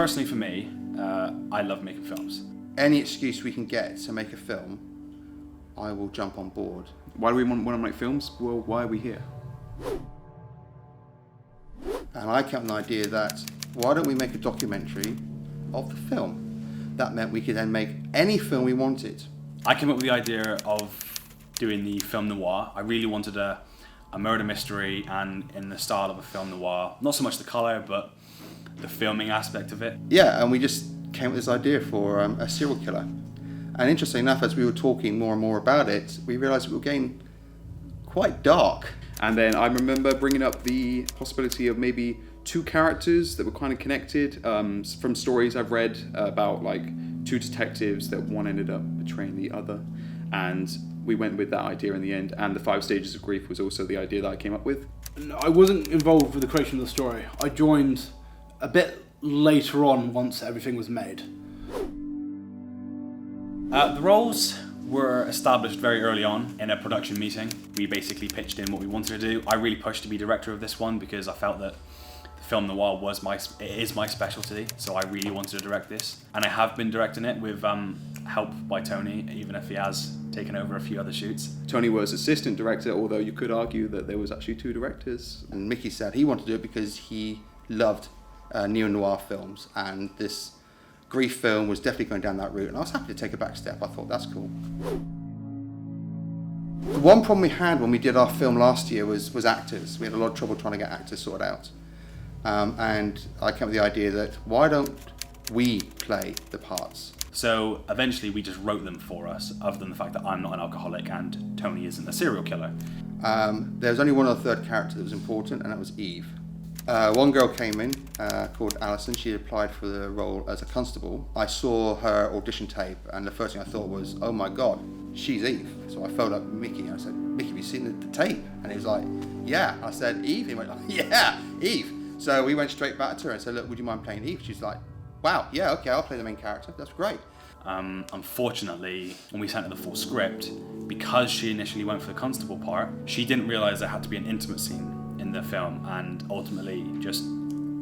Personally for me, I love making films. Any excuse we can get to make a film, I will jump on board. Why do we want to make films? Well, why are we here? And I came up with an idea that, why don't we make a documentary of the film? That meant we could then make any film we wanted. I came up with the idea of doing the film noir. I really wanted a murder mystery, and in the style of a film noir. Not so much the colour, but the filming aspect of it. Yeah, and we just came up with this idea for a serial killer. And interesting enough, as we were talking more and more about it, we realised we were getting quite dark. And then I remember bringing up the possibility of maybe two characters that were kind of connected from stories I've read about like two detectives that one ended up betraying the other. And we went with that idea in the end. And the 5 stages of grief was also the idea that I came up with. No, I wasn't involved with the creation of the story. I joined a bit later on once everything was made. The roles were established very early on in a production meeting. We basically pitched in what we wanted to do. I really pushed to be director of this one because I felt that the film noir is my specialty, so I really wanted to direct this. And I have been directing it with help by Tony, even if he has taken over a few other shoots. Tony was assistant director, although you could argue that there was actually 2 directors. And Mickey said he wanted to do it because he loved neo-noir films, and this grief film was definitely going down that route, and I was happy to take a back step. I thought, that's cool. The one problem we had when we did our film last year was actors. We had a lot of trouble trying to get actors sorted out. And I came up with the idea that, why don't we play the parts? So eventually we just wrote them for us, other than the fact that I'm not an alcoholic and Tony isn't a serial killer. There was only one other third character that was important, and that was Eve. One girl came in called Alison. She had applied for the role as a constable. I saw her audition tape, and the first thing I thought was, oh my God, she's Eve. So I phoned up Mickey and I said, Mickey, have you seen the tape? And he was like, yeah. I said, Eve? He went, yeah, Eve. So we went straight back to her and said, look, would you mind playing Eve? She's like, wow, yeah, okay, I'll play the main character. That's great. Unfortunately, when we sent her the full script, because she initially went for the constable part, she didn't realise there had to be an intimate scene in the film, and ultimately just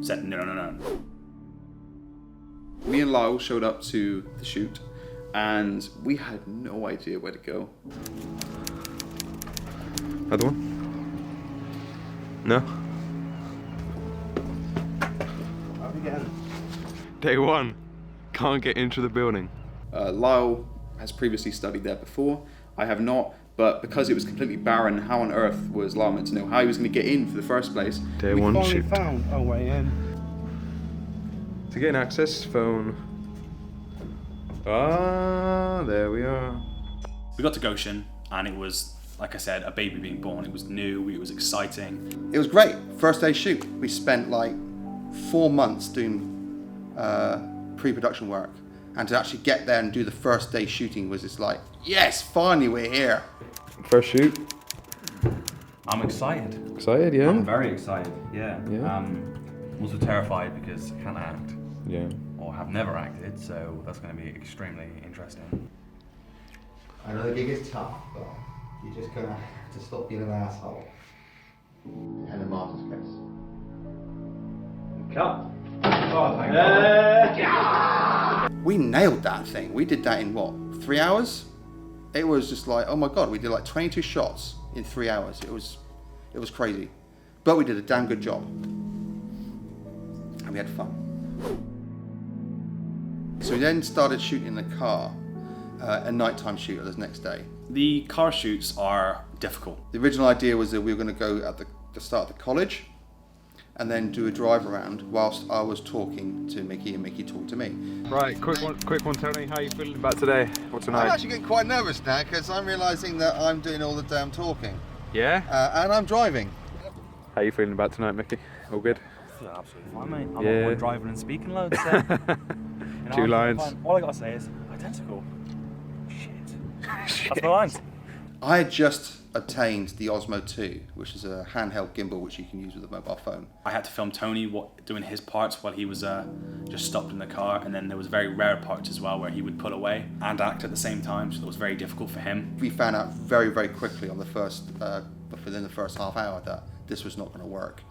said no. Me and Lyle showed up to the shoot, and we had no idea where to go. Other one? No? How'd we get in? Day 1. Can't get into the building. Lyle has previously studied there before. I have not, but because it was completely barren, how on earth was Lyle meant to know how he was going to get in for the first place? Day We 1 finally shoot. found our way in. To gain access, phone. Ah, there we are. We got to Goshen, and it was, like I said, a baby being born. It was new, it was exciting. It was great. First day shoot. We spent like 4 months doing pre-production work, and to actually get there and do the first day shooting was just like, yes, finally we're here. First shoot. I'm excited. Excited, yeah? I'm very excited, yeah. Yeah. Also terrified because I can't act, Yeah. or have never acted, so that's going to be extremely interesting. I know the gig is tough, but you're just gonna have to stop being an asshole. And in Martin's case. Cut. We nailed that thing. We did that in what, 3 hours? It was just like, oh my God, we did like 22 shots in 3 hours. It was crazy. But we did a damn good job. And we had fun. So we then started shooting in the car, a nighttime shoot the next day. The car shoots are difficult. The original idea was that we were going to go at the start of the college and then do a drive around whilst I was talking to Mickey and Mickey talked to me. Right, quick one, Tony. How are you feeling about today or tonight? I'm actually getting quite nervous now because I'm realising that I'm doing all the damn talking. Yeah? And I'm driving. How are you feeling about tonight, Mickey? All good? Yeah, absolutely fine, mate. I'm Yeah. not one driving and speaking loads. So, you know, 2 I'm lines. fine. All I gotta say is identical. Shit. That's my lines. I had just obtained the Osmo 2, which is a handheld gimbal which you can use with a mobile phone. I had to film Tony doing his parts while he was just stopped in the car, and then there was very rare parts as well where he would pull away and act at the same time, so it was very difficult for him. We found out very, very quickly on the first, within the first half hour that this was not going to work.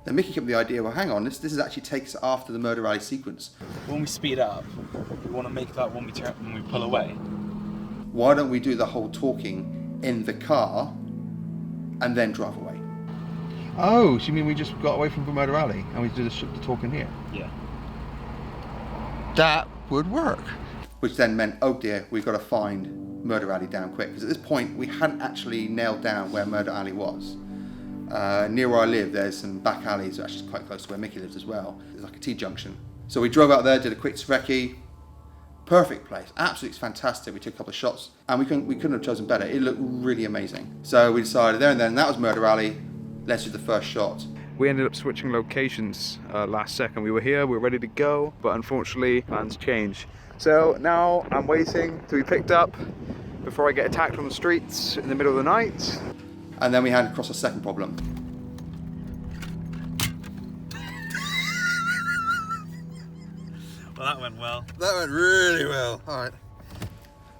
Then Mickey came up with the idea, well, hang on, this is actually takes after the murder rally sequence. When we speed up, we want to make that when we pull away. Why don't we do the whole talking in the car and then drive away? Oh, so you mean we just got away from the murder alley and we did the talking here? Yeah. That would work. Which then meant, oh dear, we've got to find Murder Alley down quick. Because at this point, we hadn't actually nailed down where Murder Alley was. Near where I live, there's some back alleys, actually quite close to where Mickey lives as well. There's like a T-junction. So we drove out there, did a quick recce. Perfect place, absolutely fantastic. We took a couple of shots, and we couldn't have chosen better. It looked really amazing. So we decided there and then, that was Murder Alley. Let's do the first shot. We ended up switching locations last second. We were here, we were ready to go, but unfortunately plans changed. So now I'm waiting to be picked up before I get attacked on the streets in the middle of the night. And then we had across a second problem. Well, that went well. That went really well. All right.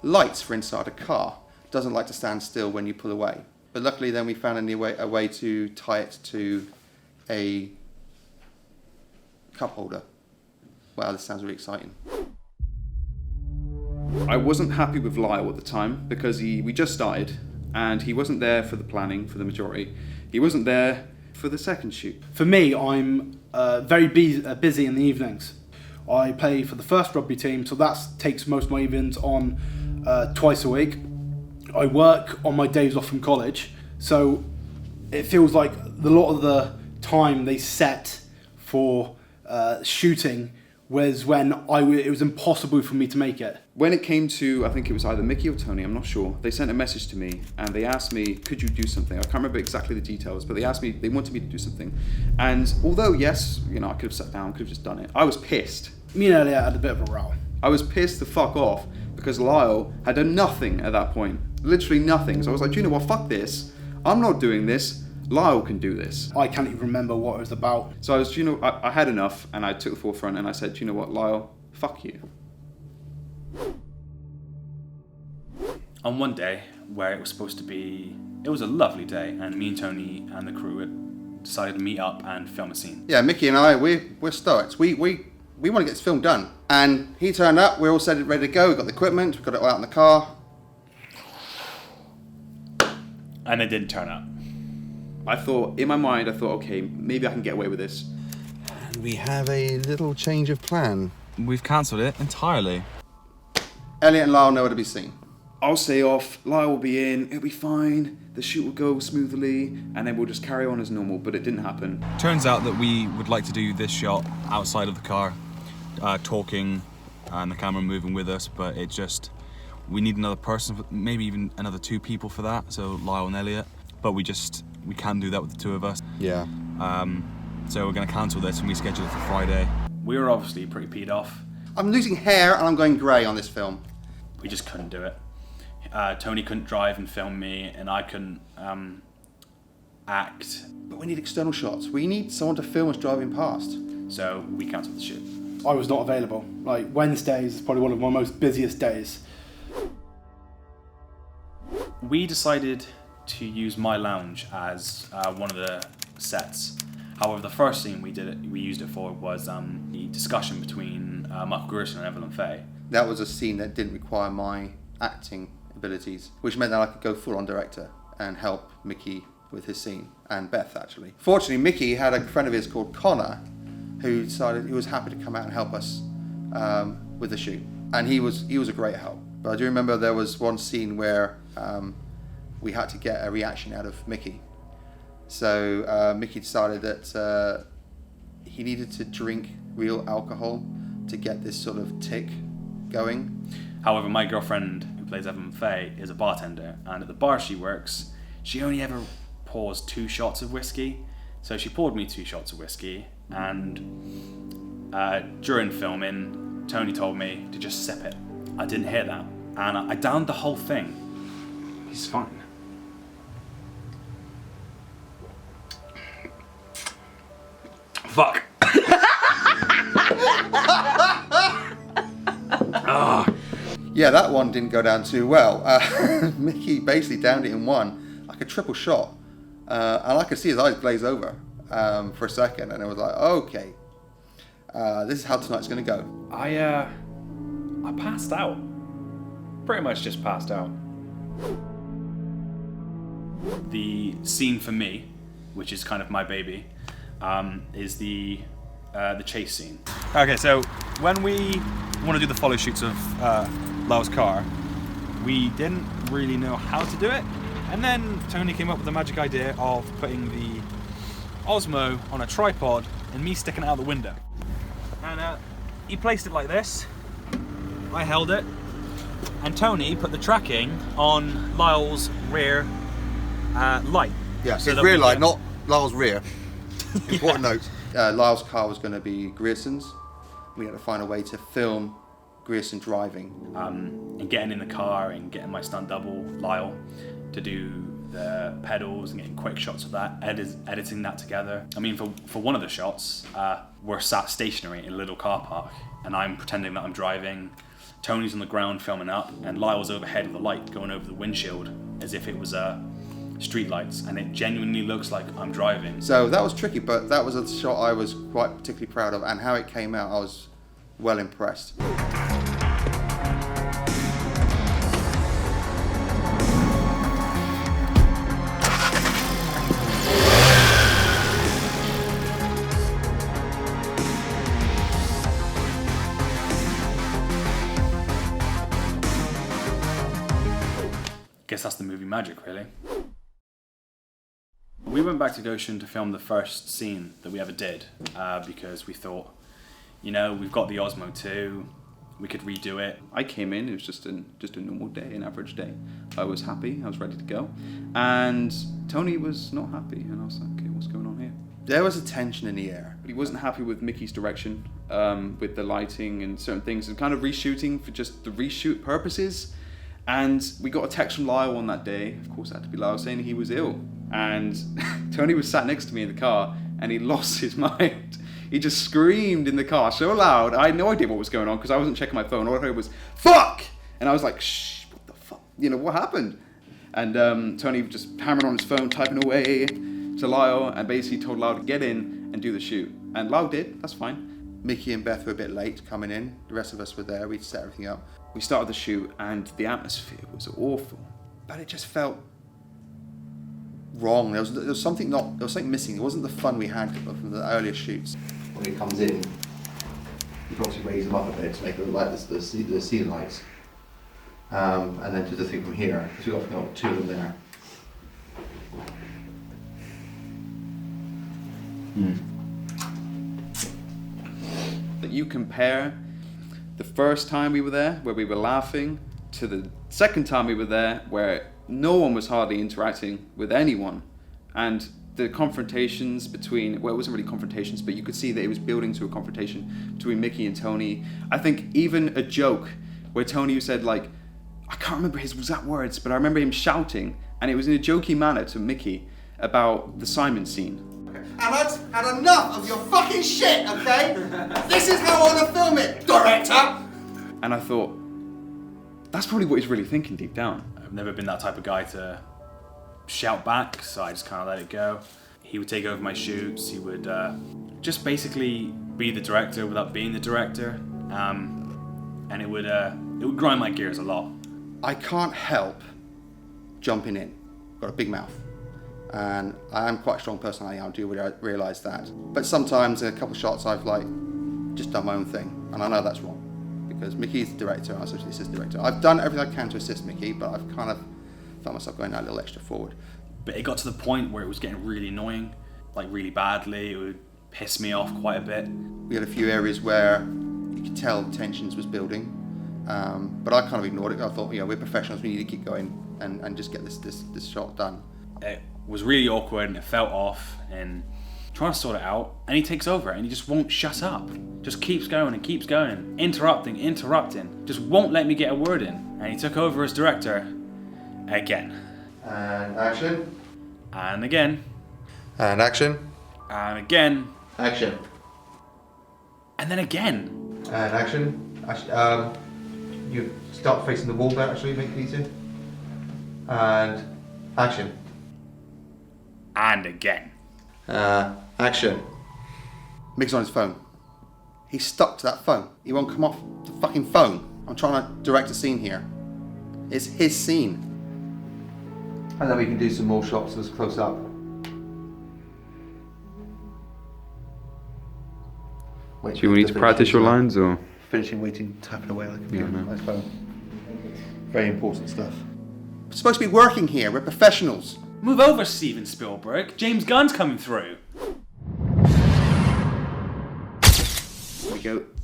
Lights for inside a car doesn't like to stand still when you pull away. But luckily then we found a way to tie it to a cup holder. Wow, this sounds really exciting. I wasn't happy with Liah at the time because we just started and he wasn't there for the planning for the majority. He wasn't there for the second shoot. For me, I'm very busy in the evenings. I play for the first rugby team, so that takes most of my evenings on twice a week. I work on my days off from college, so it feels like a lot of the time they set for shooting was when it was impossible for me to make it. When it came to, I think it was either Mickey or Tony, I'm not sure, they sent a message to me and they asked me, could you do something? I can't remember exactly the details, but they asked me, they wanted me to do something. And although, yes, I could have sat down, could have just done it, I was pissed. Me and Elliot had a bit of a row. I was pissed the fuck off because Lyle had done nothing at that point. Literally nothing. So I was like, do you know what, fuck this. I'm not doing this. Lyle can do this. I can't even remember what it was about. So I had enough and I took the forefront and I said, do you know what, Lyle, fuck you. On one day where it was supposed to be, it was a lovely day, and me and Tony and the crew had decided to meet up and film a scene. Yeah, Mickey and I, we're stoked. We want to get this film done. And he turned up, we're all set ready to go, we've got the equipment, we've got it all out in the car. And it didn't turn up. In my mind, I thought, okay, maybe I can get away with this. And we have a little change of plan. We've cancelled it entirely. Elliot and Lyle nowhere to be seen. I'll stay off, Lyle will be in, it'll be fine, the shoot will go smoothly, and then we'll just carry on as normal, but it didn't happen. Turns out that we would like to do this shot outside of the car, talking and the camera moving with us, but we need another person, maybe even another two people for that, so Lyle and Elliot, but we can't do that with the two of us. Yeah. So we're going to cancel this and reschedule it for Friday. We were obviously pretty peed off. I'm losing hair and I'm going grey on this film. We just couldn't do it. Tony couldn't drive and film me, and I couldn't act. But we need external shots. We need someone to film us driving past. So we cancelled the shoot. I was not available. Like, Wednesdays is probably one of my most busiest days. We decided to use my lounge as one of the sets. However, the first scene we used it for was the discussion between Michael Grierson and Evelyn Faye. That was a scene that didn't require my acting abilities, which meant that I could go full on director and help Mickey with his scene, and Beth actually. Fortunately, Mickey had a friend of his called Connor who decided he was happy to come out and help us with the shoot, and he was a great help. But I do remember there was one scene where we had to get a reaction out of Mickey. So Mickey decided that he needed to drink real alcohol to get this sort of tick going. However, my girlfriend, who plays Evelyn Faye, is a bartender, and at the bar she works, she only ever pours 2 shots of whiskey. So she poured me 2 shots of whiskey, and during filming, Tony told me to just sip it. I didn't hear that, and I downed the whole thing. He's fine. Fuck. Yeah, that one didn't go down too well. Mickey basically downed it in one, like a triple shot. And I could see his eyes glaze over. for a second, and I was like, okay, this is how tonight's going to go. I passed out. Pretty much just passed out. The scene for me, which is kind of my baby, is the chase scene. Okay, so when we want to do the follow shoots of Liah's car, we didn't really know how to do it, and then Tony came up with the magic idea of putting the Osmo on a tripod and me sticking it out the window. And he placed it like this, I held it, and Tony put the tracking on Lyle's rear light. Yeah, So his that rear we light, can- not Lyle's rear. Important note. Lyle's car was going to be Grierson's. We had to find a way to film Grierson driving. And getting in the car and getting my stunt double, Lyle, to do the pedals and getting quick shots of that, editing that together. I mean, for one of the shots, we're sat stationary in a little car park, and I'm pretending that I'm driving. Tony's on the ground filming up, and Lyle's overhead with the light going over the windshield as if it was street lights, and it genuinely looks like I'm driving. So that was tricky, but that was a shot I was quite particularly proud of, and how it came out, I was well impressed. Guess that's the movie magic, really. We went back to Goshen to film the first scene that we ever did because we thought, you know, we've got the Osmo 2, we could redo it. I came in, it was just a normal day, an average day. I was happy, I was ready to go. And Tony was not happy, and I was like, okay, what's going on here? There was a tension in the air. But he wasn't happy with Mickey's direction, with the lighting and certain things, and kind of reshooting for just the reshoot purposes. And we got a text from Lyle on that day, of course it had to be Lyle, saying he was ill. And Tony was sat next to me in the car, and he lost his mind. He just screamed in the car so loud, I had no idea what was going on, because I wasn't checking my phone. All I heard was, fuck! And I was like, shh, what the fuck? You know, what happened? And Tony just hammered on his phone, typing away to Lyle, and basically told Lyle to get in and do the shoot. And Lyle did, that's fine. Mickey and Beth were a bit late coming in. The rest of us were there, we'd set everything up. We started the shoot, and the atmosphere was awful. But it just felt wrong. There was something missing. It wasn't the fun we had from the earlier shoots. When he comes in, you can obviously raise him up a bit to make it look like the ceiling lights. And then do the thing from here, because we've got two of them there. That you compare the first time we were there, where we were laughing, to the second time we were there, where no one was hardly interacting with anyone. And the confrontations between, well, it wasn't really confrontations, but you could see that it was building to a confrontation between Mickey and Tony. I think even a joke where Tony said, like, I can't remember his exact words, but I remember him shouting, and it was in a jokey manner to Mickey about the Simon scene. And I've had enough of your fucking shit, okay? This is how I want to film it, director! And I thought, that's probably what he's really thinking deep down. I've never been that type of guy to shout back, so I just kind of let it go. He would take over my shoots, he would just basically be the director without being the director, and it would grind my gears a lot. I can't help jumping in. Got a big mouth. And I am quite a strong personality, I do realise that. But sometimes in a couple of shots I've just done my own thing, and I know that's wrong. Because Mickey's the director, and I'm supposed to be the assistant director. I've done everything I can to assist Mickey, but I've kind of found myself going that little extra forward. But it got to the point where it was getting really annoying, like really badly. It would piss me off quite a bit. We had a few areas where you could tell tensions was building, but I kind of ignored it. I thought, we're professionals, we need to keep going and just get this shot done. It was really awkward and it felt off, and trying to sort it out, and he takes over and he just won't shut up. Just keeps going and keeps going, interrupting, just won't let me get a word in. And he took over as director again. And action. And again. And action. And again. Action. And then again. And action. You start facing the wall there, actually, make it easier. And action. And again. Action. Mick's on his phone. He's stuck to that phone. He won't come off the fucking phone. I'm trying to direct a scene here. It's his scene. And then we can do some more shots as close up. Do you need to practice your lines or? Finishing, waiting, tapping away like a computer no. on my phone. Very important stuff. We're supposed to be working here. We're professionals. Move over, Steven Spielberg. James Gunn's coming through.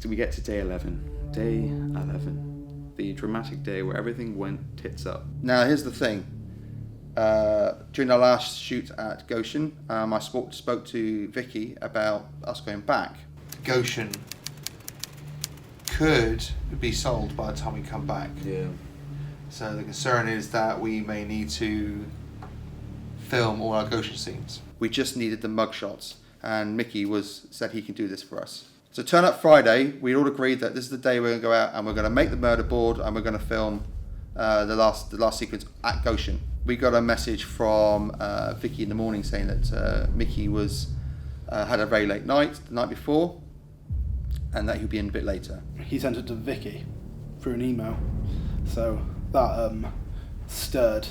We get to day 11. Day 11. The dramatic day where everything went tits up. Now, here's the thing. During our last shoot at Goshen, I spoke to Vicky about us going back. Goshen could be sold by the time we come back. Yeah. So the concern is that we may need to film all our Goshen scenes. We just needed the mug shots, and Mickey said he can do this for us. So turn up Friday, we all agreed that this is the day we're going to go out and we're going to make the murder board and we're going to film the last sequence at Goshen. We got a message from Vicky in the morning saying that Mickey had a very late night the night before and that he'll be in a bit later. He sent it to Vicky through an email, so that stirred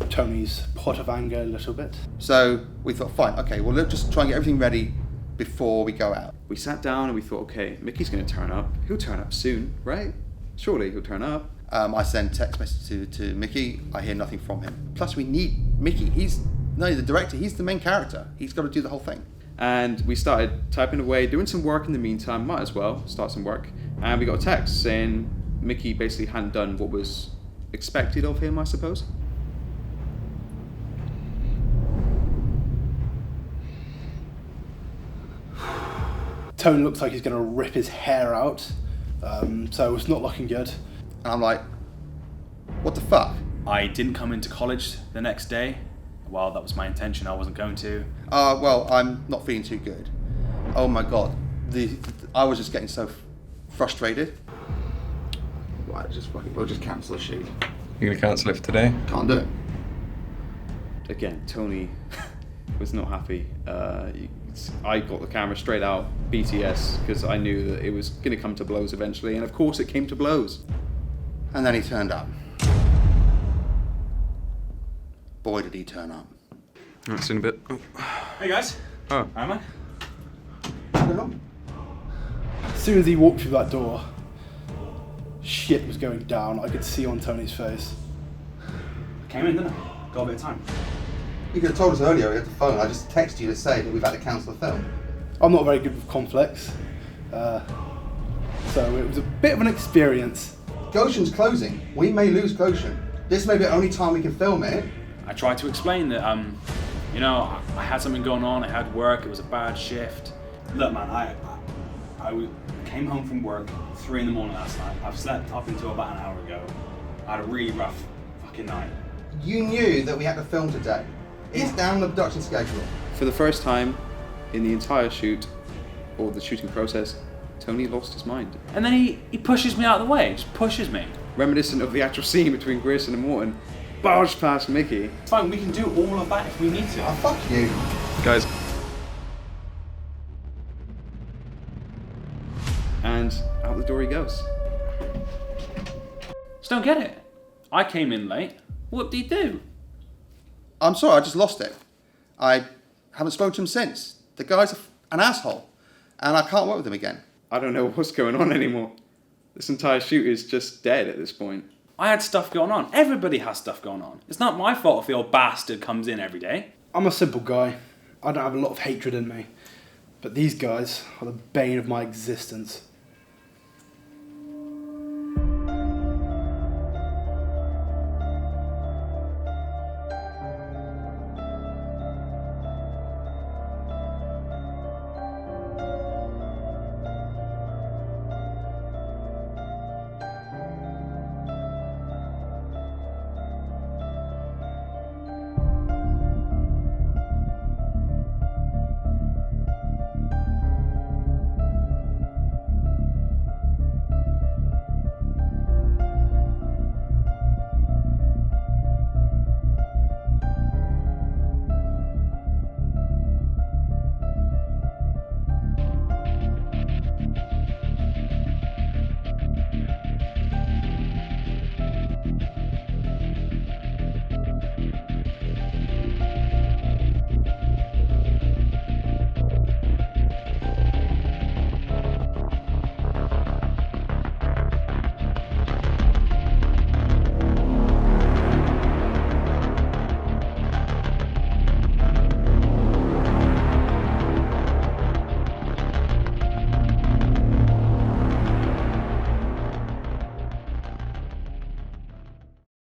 Tony's pot of anger a little bit. So we thought, fine, okay, well let's just try and get everything ready before we go out. We sat down and we thought, okay, Mickey's going to turn up. He'll turn up soon, right? Surely he'll turn up. I send text message to Mickey. I hear nothing from him. Plus, we need Mickey. He's not only the director, he's the main character. He's got to do the whole thing. And we started typing away, doing some work in the meantime. Might as well start some work. And we got a text saying Mickey basically hadn't done what was expected of him, I suppose. Tony looks like he's going to rip his hair out, so it's not looking good. And I'm like, what the fuck? I didn't come into college the next day. Well, that was my intention. I wasn't going to. Well, I'm not feeling too good. Oh my god. I was just getting so frustrated. Right, we'll just cancel the shoot. You're going to cancel it for today? Can't do it. Again, Tony was not happy. I got the camera straight out, BTS, because I knew that it was going to come to blows eventually, and of course it came to blows. And then he turned up. Boy, did he turn up. Alright, see you in a bit. Oh. Hey guys. Oh. How am I? As soon as he walked through that door, shit was going down. I could see on Tony's face. Came in, didn't I? Got a bit of time. You could have told us earlier, we had the phone. I just texted you to say that we've had to cancel the film. I'm not very good with conflicts, so it was a bit of an experience. Goshen's closing. We may lose Goshen. This may be the only time we can film it. I tried to explain that, I had something going on. I had work. It was a bad shift. Look, man, I came home from work 3 a.m. last night. I've slept up until about an hour ago. I had a really rough fucking night. You knew that we had to film today. It's down the production schedule. For the first time in the entire shoot, or the shooting process, Tony lost his mind. And then he pushes me out of the way. Just pushes me. Reminiscent of the actual scene between Grayson and Morton, barged past Mickey. It's fine. We can do all of that if we need to. Oh, fuck you. Guys. And out the door he goes. Just don't get it. I came in late. What did he do? I'm sorry, I just lost it. I haven't spoken to him since. The guy's an asshole, and I can't work with him again. I don't know what's going on anymore. This entire shoot is just dead at this point. I had stuff going on. Everybody has stuff going on. It's not my fault if the old bastard comes in every day. I'm a simple guy. I don't have a lot of hatred in me. But these guys are the bane of my existence.